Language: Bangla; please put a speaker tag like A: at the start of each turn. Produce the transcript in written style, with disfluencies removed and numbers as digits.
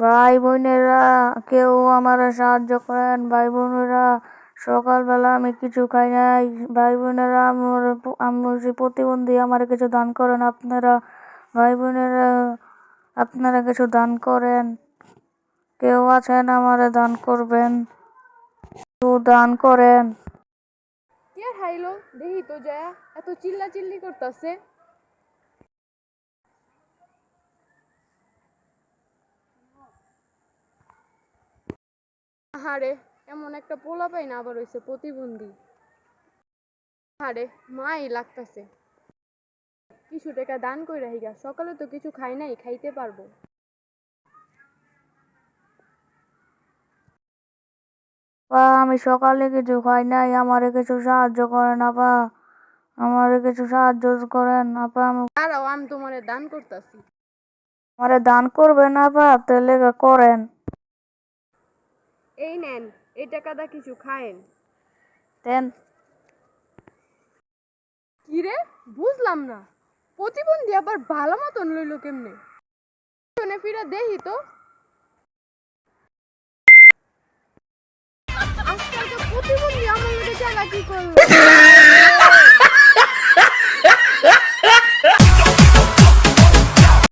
A: ভাই বোনেরা, কেউ আমার সাহায্য করেন। ভাই বোনেরা, সকালবেলা আমি কিছু খাই নাই। ভাই বোনেরা, আমি যে প্রতিবন্ধী, আমার কিছু দান করেন আপনারা। ভাই বোনেরা, আপনারা কিছু দান করেন। কেউ আছেন আমারে দান করবেন? কেউ দান করেন।
B: কে হাইলো দেখি তো যায় এত চিল্লা চিল্লি করতেছে। আহারে, এমন একটা পোলা পাই না আবার হইছে প্রতিবন্ধী। আহারে, মাই লাগতাছে। কিছু টাকা দান কইরা হিগা, সকালে তো কিছু খাই নাই, খাইতে পারবো।
A: বা আমি সকালে কিছু খাই নাই, আমারে কিছু সাহায্য করেন আপা। আমারে কিছু সাহায্য করেন আপা।
B: দাঁড়াও, আমি তোমারে দান করতাছি।
A: আমারে দান করবেন আপা, তাহলে করেন।
B: এই নেন, এই টাকাটা কিছু খায়েন।
A: দেন।
B: কি রে, বুঝলাম না, প্রতিবন্ধী আবার ভালো মতন লইলো কেমনে? শুনে ফিরে দেখি তো। আজকাল তো প্রতিবন্ধী আমার মধ্যে জায়গা কি করলো?